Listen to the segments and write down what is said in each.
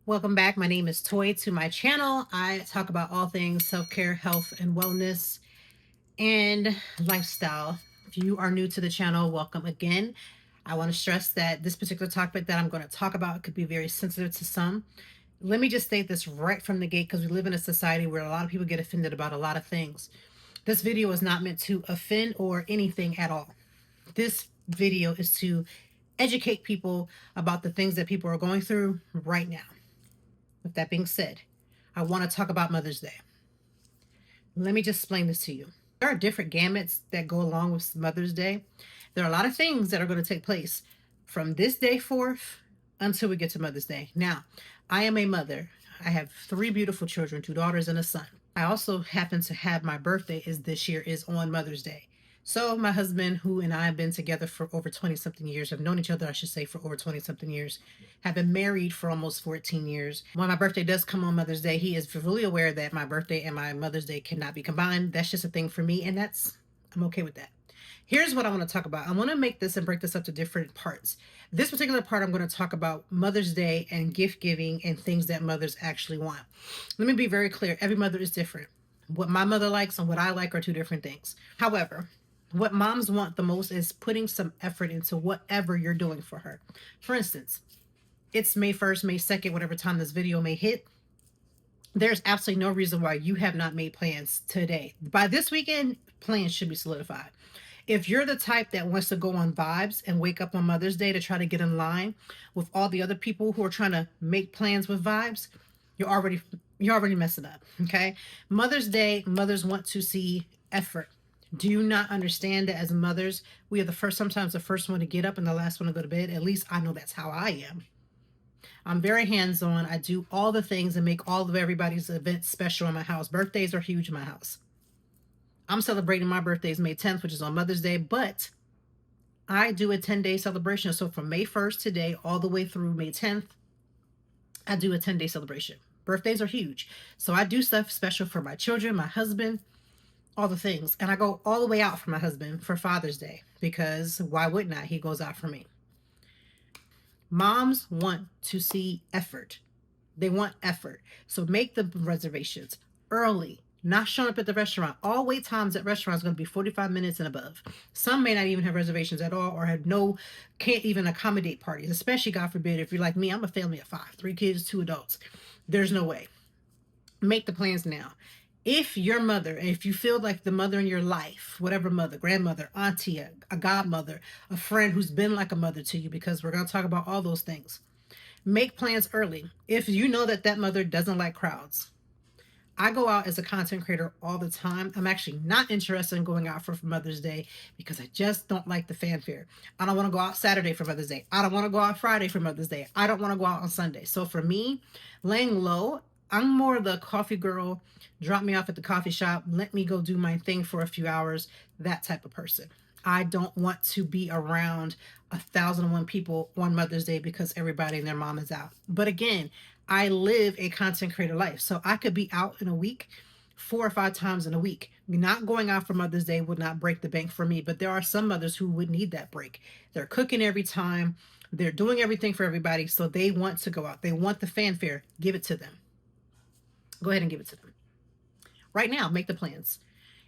Welcome back. My name is Toy to my channel. I talk about all things self-care, health, and wellness and lifestyle. If you are new to the channel, welcome again. I want to stress that this particular topic that I'm going to talk about could be very sensitive to some. Let me just state this right from the gate because we live in a society where a lot of people get offended about a lot of things. This video is not meant to offend or anything at all. This video is to educate people about the things that people are going through right now. With that being said, I want to talk about Mother's Day. Let me just explain this to you. There are different gamuts that go along with Mother's Day. There are a lot of things that are going to take place from this day forth until we get to Mother's Day. Now, I am a mother. I have 3 beautiful children, 2 daughters and a son. I also happen to have my birthday this year is on Mother's Day. So my husband, who and I have been together for over 20 something years, have known each other, I should say, for over 20 something years, have been married for almost 14 years. When my birthday does come on Mother's Day, he is fully aware that my birthday and my Mother's Day cannot be combined. That's just a thing for me, and I'm okay with that. Here's what I want to talk about. I want to make this and break this up to different parts. This particular part, I'm going to talk about Mother's Day and gift giving and things that mothers actually want. Let me be very clear. Every mother is different. What my mother likes and what I like are 2 different things. However, what moms want the most is putting some effort into whatever you're doing for her. For instance, it's May 1st, May 2nd, whatever time this video may hit. There's absolutely no reason why you have not made plans today. By this weekend, plans should be solidified. If you're the type that wants to go on vibes and wake up on Mother's Day to try to get in line with all the other people who are trying to make plans with vibes, you're already messing up, okay? Mother's Day, mothers want to see effort. Do you not understand that as mothers, we are sometimes the first one to get up and the last one to go to bed? At least I know that's how I am. I'm very hands-on. I do all the things and make all of everybody's events special in my house. Birthdays are huge in my house. I'm celebrating my birthday is May 10th, which is on Mother's Day, but I do a 10-day celebration. So from May 1st today all the way through May 10th, I do a 10-day celebration. Birthdays are huge. So I do stuff special for my children, my husband, all the things. And I go all the way out for my husband for Father's Day because why wouldn't I? He goes out for me. Moms want to see effort. They want effort. So make the reservations early, not showing up at the restaurant. All wait times at restaurants are going to be 45 minutes and above. Some may not even have reservations at all or can't even accommodate parties, especially, God forbid, if you're like me, I'm a family of 5, 3 kids, 2 adults. There's no way. Make the plans now. If your mother, if you feel like the mother in your life, whatever mother, grandmother, auntie, a godmother, a friend who's been like a mother to you, because we're going to talk about all those things, make plans early. If you know that mother doesn't like crowds, I go out as a content creator all the time. I'm actually not interested in going out for Mother's Day because I just don't like the fanfare. I don't want to go out Saturday for Mother's Day. I don't want to go out Friday for Mother's Day. I don't want to go out on Sunday. So for me, laying low, I'm more the coffee girl. Drop me off at the coffee shop. Let me go do my thing for a few hours. That type of person. I don't want to be around 1,001 people on Mother's Day because everybody and their mom is out. But again, I live a content creator life. So I could be out in a week 4 or 5 times in a week. Not going out for Mother's Day would not break the bank for me. But there are some mothers who would need that break. They're cooking every time. They're doing everything for everybody. So they want to go out. They want the fanfare. Give it to them. Go ahead and give it to them. Right now, make the plans.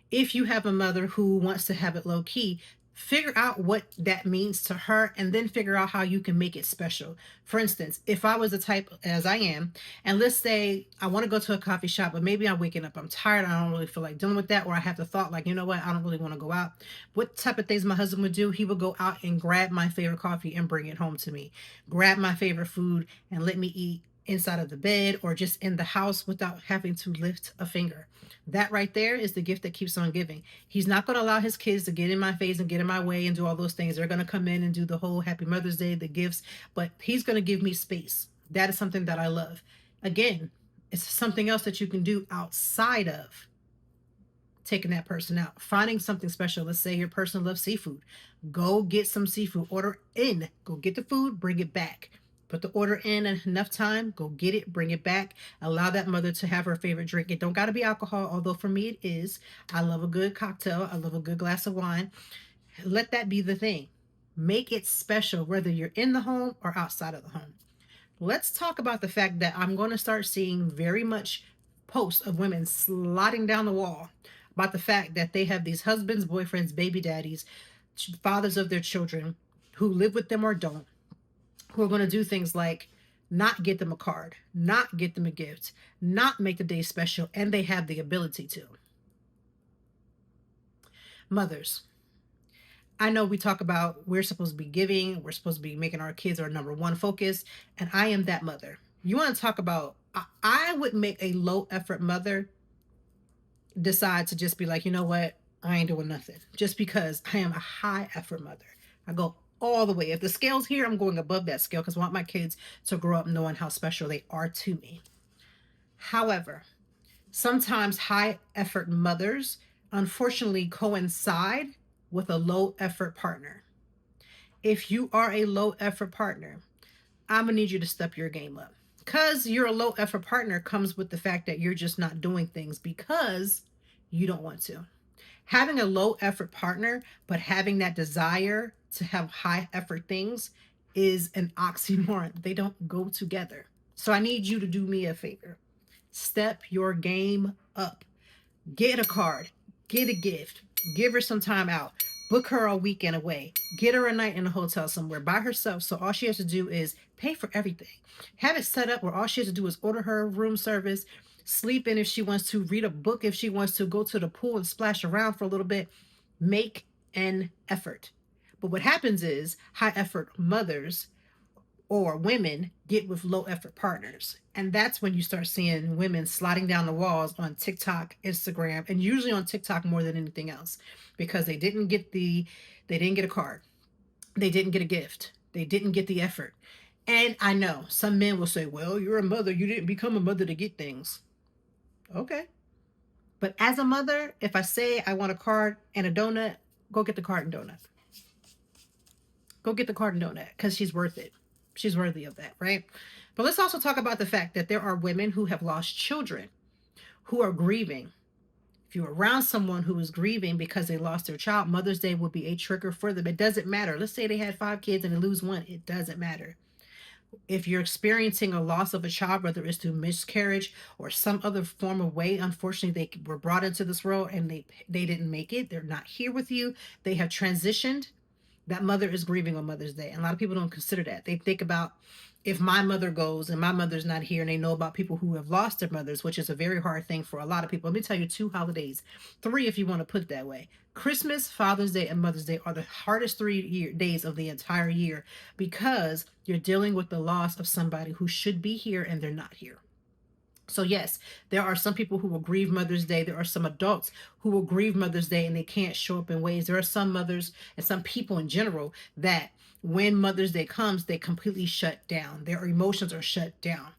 If you have a mother who wants to have it low key, figure out what that means to her and then figure out how you can make it special. For instance, if I was the type as I am, and let's say I want to go to a coffee shop, but maybe I'm waking up, I'm tired, I don't really feel like dealing with that, or I have the thought like, you know what, I don't really want to go out. What type of things my husband would do? He would go out and grab my favorite coffee and bring it home to me. Grab my favorite food and let me eat inside of the bed or just in the house without having to lift a finger. That right there is the gift that keeps on giving. He's not going to allow his kids to get in my face and get in my way and do all those things. They're going to come in and do the whole Happy Mother's Day, the gifts, but he's going to give me space. That is something that I love. Again, it's something else that you can do outside of taking that person out, finding something special. Let's say your person loves seafood. Go get some seafood, order in, go get the food, bring it back. Put the order in enough time, go get it, bring it back. Allow that mother to have her favorite drink. It don't got to be alcohol, although for me it is. I love a good cocktail. I love a good glass of wine. Let that be the thing. Make it special, whether you're in the home or outside of the home. let's talk about the fact that I'm going to start seeing very much posts of women sliding down the wall about the fact that they have these husbands, boyfriends, baby daddies, fathers of their children who live with them or don't, who are going to do things like not get them a card, not get them a gift, not make the day special, and they have the ability to. Mothers, I know we talk about we're supposed to be giving, we're supposed to be making our kids our number one focus, and I am that mother. You want to talk about, I would make a low effort mother decide to just be like, you know what, I ain't doing nothing just because I am a high effort mother. I go all the way. If the scale's here, I'm going above that scale because I want my kids to grow up knowing how special they are to me. However, sometimes high effort mothers unfortunately coincide with a low effort partner. If you are a low effort partner, I'm gonna need you to step your game up. Because you're a low effort partner comes with the fact that you're just not doing things because you don't want to. Having a low effort partner, but having that desire to have high effort things is an oxymoron. They don't go together. So I need you to do me a favor. Step your game up. Get a card, get a gift, give her some time out, book her a weekend away, get her a night in a hotel somewhere by herself. So all she has to do is pay for everything. Have it set up where all she has to do is order her room service, sleep in if she wants to, read a book if she wants to, go to the pool and splash around for a little bit. Make an effort. But what happens is high effort mothers or women get with low effort partners. And that's when you start seeing women sliding down the walls on TikTok, Instagram, and usually on TikTok more than anything else because they didn't get a card. They didn't get a gift. They didn't get the effort. And I know some men will say, well, you're a mother. You didn't become a mother to get things. Okay. But as a mother, if I say I want a card and a donut, go get the card and donut. Go get the card and donut because she's worth it. She's worthy of that, right? But let's also talk about the fact that there are women who have lost children who are grieving. If you're around someone who is grieving because they lost their child, Mother's Day would be a trigger for them. It doesn't matter. Let's say they had 5 kids and they lose one. It doesn't matter. If you're experiencing a loss of a child, whether it's through miscarriage or some other form of way, unfortunately, they were brought into this world and they didn't make it. They're not here with you. They have transitioned. That mother is grieving on Mother's Day. And a lot of people don't consider that. They think about if my mother goes and my mother's not here, and they know about people who have lost their mothers, which is a very hard thing for a lot of people. Let me tell you 2 holidays, 3 if you want to put it that way. Christmas, Father's Day, and Mother's Day are the hardest days of the entire year because you're dealing with the loss of somebody who should be here and they're not here. So yes, there are some people who will grieve Mother's Day. There are some adults who will grieve Mother's Day and they can't show up in ways. There are some mothers and some people in general that when Mother's Day comes, they completely shut down. Their emotions are shut down.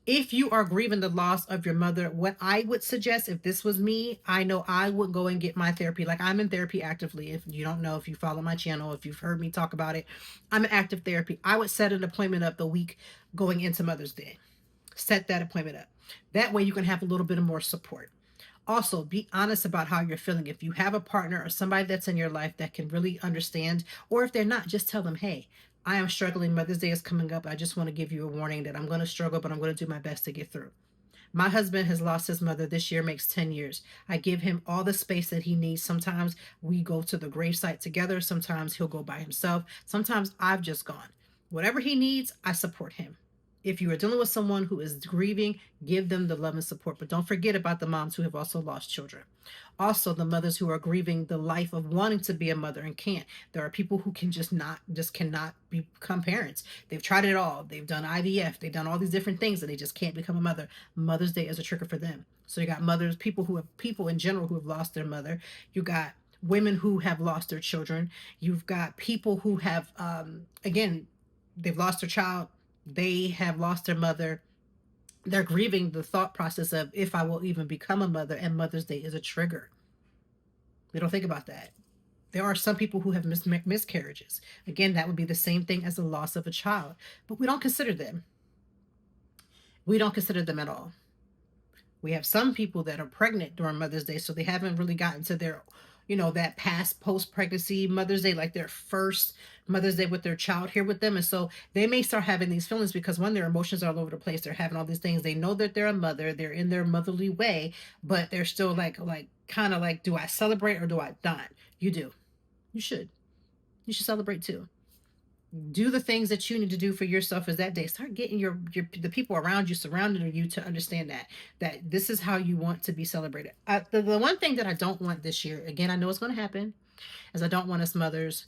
If you are grieving the loss of your mother, what I would suggest, if this was me, I know I would go and get my therapy. Like I'm in therapy actively. If you don't know, if you follow my channel, if you've heard me talk about it, I'm in active therapy. I would set an appointment up the week going into Mother's Day. Set that appointment up. That way you can have a little bit of more support. Also, be honest about how you're feeling. If you have a partner or somebody that's in your life that can really understand, or if they're not, just tell them, hey, I am struggling. Mother's Day is coming up. I just want to give you a warning that I'm going to struggle, but I'm going to do my best to get through. My husband has lost his mother. This year makes 10 years. I give him all the space that he needs. Sometimes we go to the gravesite together. Sometimes he'll go by himself. Sometimes I've just gone. Whatever he needs, I support him. If you are dealing with someone who is grieving, give them the love and support. But don't forget about the moms who have also lost children. Also, the mothers who are grieving the life of wanting to be a mother and can't. There are people who cannot become parents. They've tried it all. They've done IVF. They've done all these different things and they just can't become a mother. Mother's Day is a trigger for them. So you got mothers, people in general who have lost their mother. You got women who have lost their children. You've got people who have, again, they've lost their child. They have lost their mother. They're grieving the thought process of if I will even become a mother, and Mother's Day is a trigger. They don't think about that. There are some people who have miscarriages. Again, that would be the same thing as the loss of a child, but we don't consider them. We don't consider them at all. We have some people that are pregnant during Mother's Day, so they haven't really gotten to their that past post pregnancy Mother's Day, like their first Mother's Day with their child here with them. And so they may start having these feelings because when their emotions are all over the place, they're having all these things. They know that they're a mother, they're in their motherly way, but they're still like kind of like, do I celebrate or do I not? You do. You should. You should celebrate too. Do the things that you need to do for yourself as that day. Start getting your the people around you, surrounding you, to understand that this is how you want to be celebrated. The one thing that I don't want this year, again, I know it's going to happen, is I don't want us mothers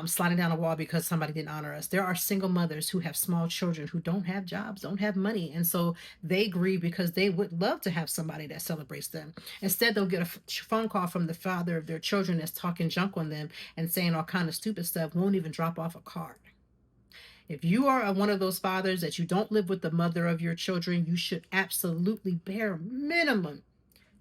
sliding down a wall because somebody didn't honor us. There are single mothers who have small children who don't have jobs, don't have money, and so they grieve because they would love to have somebody that celebrates them. Instead, they'll get a phone call from the father of their children that's talking junk on them and saying all kind of stupid stuff, won't even drop off a card. If you are one of those fathers that you don't live with the mother of your children, you should absolutely, bare minimum,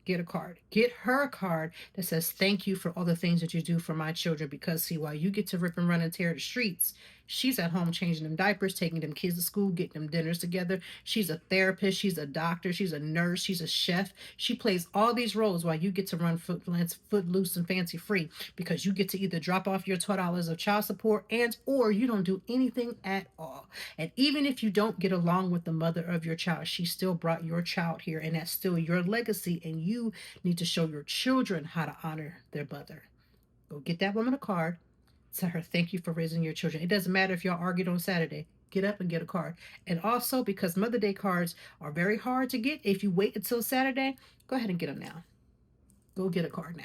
get a card. Get her a card that says, thank you for all the things that you do for my children. Because, see, while you get to rip and run and tear the streets, she's at home changing them diapers, taking them kids to school, getting them dinners together. She's a therapist. She's a doctor. She's a nurse. She's a chef. She plays all these roles while you get to run footloose and fancy free, because you get to either drop off your $12 of child support and or you don't do anything at all. And even if you don't get along with the mother of your child, she still brought your child here, and that's still your legacy, and you need to show your children how to honor their mother. Go get that woman a card. Tell her, thank you for raising your children. It doesn't matter if y'all argued on Saturday. Get up and get a card. And also, because Mother Day cards are very hard to get, if you wait until Saturday, go ahead and get them now. Go get a card now.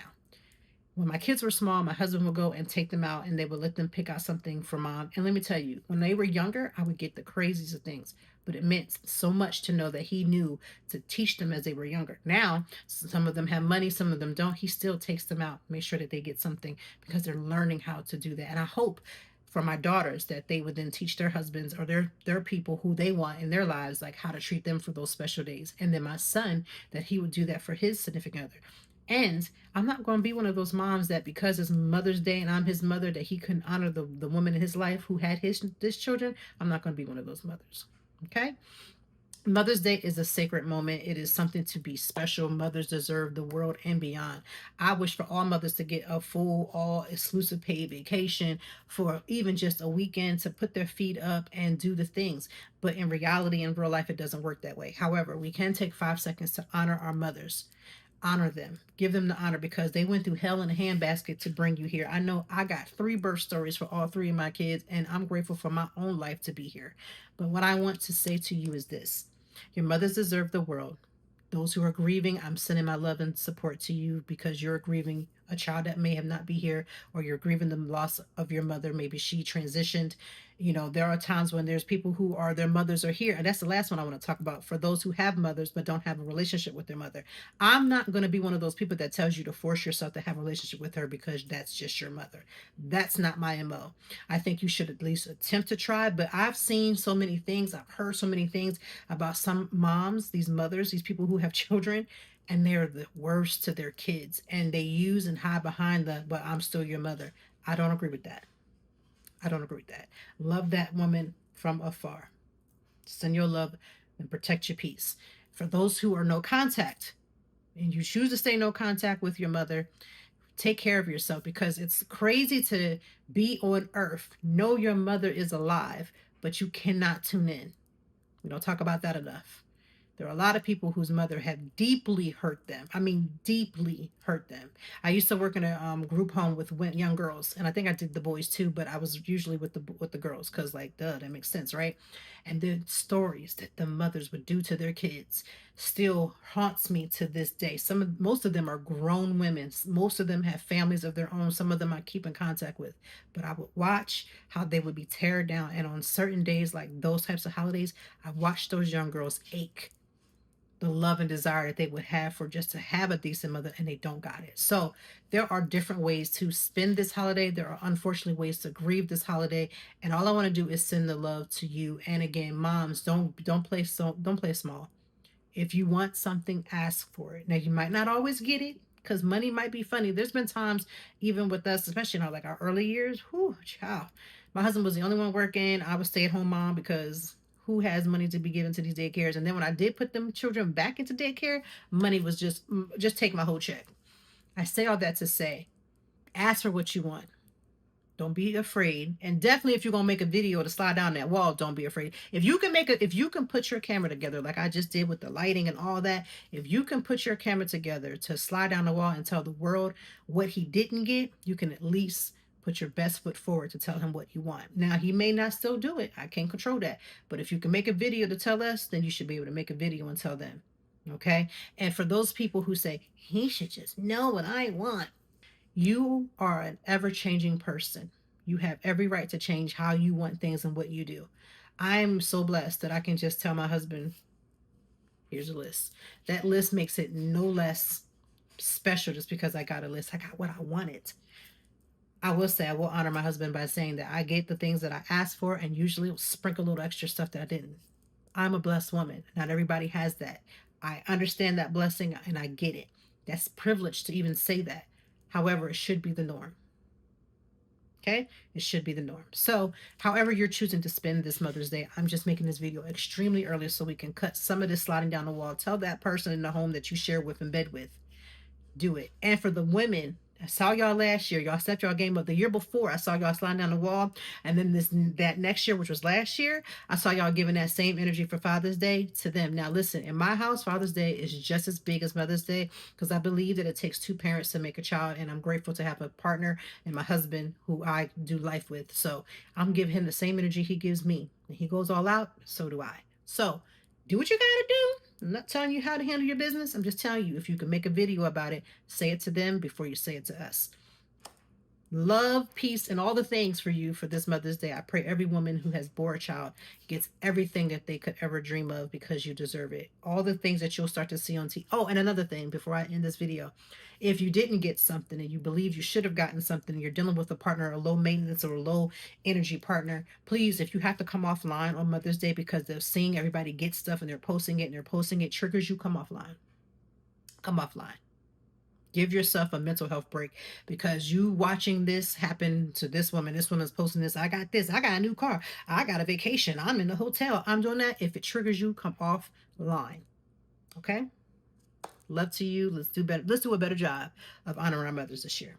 When my kids were small, my husband would go and take them out, and they would let them pick out something for mom. And let me tell you, when they were younger, I would get the craziest of things. But it meant so much to know that he knew to teach them as they were younger. Now, some of them have money, some of them don't. He still takes them out, make sure that they get something, because they're learning how to do that. And I hope for my daughters that they would then teach their husbands or their people who they want in their lives, like how to treat them for those special days. And then my son, that he would do that for his significant other. And I'm not going to be one of those moms that, because it's Mother's Day and I'm his mother, that he couldn't honor the woman in his life who had his children. I'm not going to be one of those mothers. Okay? Mother's Day is a sacred moment. It is something to be special. Mothers deserve the world and beyond. I wish for all mothers to get a full, all exclusive paid vacation for even just a weekend to put their feet up and do the things. But in reality, in real life, it doesn't work that way. However, we can take 5 seconds to honor our mothers. Honor them, give them the honor, because they went through hell in a handbasket to bring you here. I know I got 3 birth stories for all 3 of my kids, and I'm grateful for my own life to be here. But what I want to say to you is this: your mothers deserve the world. Those who are grieving, I'm sending my love and support to you, because you're grieving a child that may have not be here, or you're grieving the loss of your mother. Maybe she transitioned. There are times when there's people who are, their mothers are here. And that's the last one I want to talk about, for those who have mothers but don't have a relationship with their mother. I'm not going to be one of those people that tells you to force yourself to have a relationship with her because that's just your mother. That's not my MO. I think you should at least attempt to try, but I've seen so many things, I've heard so many things about some moms, these mothers, these people who have children, and they're the worst to their kids, and they use and hide behind but I'm still your mother. I don't agree with that. I don't agree with that. Love that woman from afar. Send your love and protect your peace. For those who are no contact, and you choose to stay no contact with your mother, take care of yourself, because it's crazy to be on earth, know your mother is alive, but you cannot tune in. We don't talk about that enough. There are a lot of people whose mother have deeply hurt them. I mean, deeply hurt them. I used to work in a group home with young girls, and I think I did the boys too, but I was usually with the girls, because, like, duh, that makes sense, right? And the stories that the mothers would do to their kids still haunts me to this day. Most of them are grown women. Most of them have families of their own. Some of them I keep in contact with, but I would watch how they would be teared down. And on certain days, like those types of holidays, I watched those young girls ache, the love and desire that they would have for just to have a decent mother, and they don't got it. So there are different ways to spend this holiday. There are unfortunately ways to grieve this holiday, and all I want to do is send the love to you. And again, moms, don't play small. If you want something, ask for it. Now, you might not always get it, because money might be funny. There's been times, even with us, especially in our early years, whew, child. My husband was the only one working. I was stay-at-home mom, because who has money to be given to these daycares? And then when I did put them children back into daycare, money was just take my whole check. I say all that to say, Ask for what you want. Don't be afraid. And definitely if you're gonna make a video to slide down that wall, don't be afraid. If you can put your camera together like I just did with the lighting and all that, if you can put your camera together to slide down the wall and tell the world what he didn't get, you can at least put your best foot forward to tell him what you want. Now he may not still do it. I can't control that. But if you can make a video to tell us, then you should be able to make a video and tell them. Okay? And for those people who say, he should just know what I want, you are an ever changing person. You have every right to change how you want things and what you do. I'm so blessed that I can just tell my husband, here's a list. That list makes it no less special just because I got a list. I got what I wanted. I will say I will honor my husband by saying that I get the things that I asked for and usually will sprinkle a little extra stuff that I didn't. I'm a blessed woman. Not everybody has that. I understand that blessing and I get it. That's privilege to even say that. However, it should be the norm. Okay? It should be the norm. So, however you're choosing to spend this Mother's Day, I'm just making this video extremely early so we can cut some of this sliding down the wall. Tell that person in the home that you share with in bed with, do it. And for the women, I saw y'all last year. Y'all stepped y'all game up. The year before, I saw y'all sliding down the wall. And then that next year, which was last year, I saw y'all giving that same energy for Father's Day to them. Now, listen, in my house, Father's Day is just as big as Mother's Day because I believe that it takes two parents to make a child. And I'm grateful to have a partner and my husband who I do life with. So I'm giving him the same energy he gives me. And he goes all out, so do I. So do what you got to do. I'm not telling you how to handle your business. I'm just telling you if you can make a video about it, say it to them before you say it to us. Love, peace, and all the things for you for this Mother's Day. I pray every woman who has bore a child gets everything that they could ever dream of because you deserve it. All the things that you'll start to see on TV. Oh, and another thing before I end this video. If you didn't get something and you believe you should have gotten something, and you're dealing with a partner, a low maintenance or a low energy partner, please, if you have to come offline on Mother's Day because they're seeing everybody get stuff and they're posting it triggers you, come offline. Come offline. Give yourself a mental health break because you watching this happen to this woman's posting this. I got this. I got a new car. I got a vacation. I'm in the hotel. I'm doing that. If it triggers you, come offline. Okay? Love to you. Let's do better. Let's do a better job of honoring our mothers this year.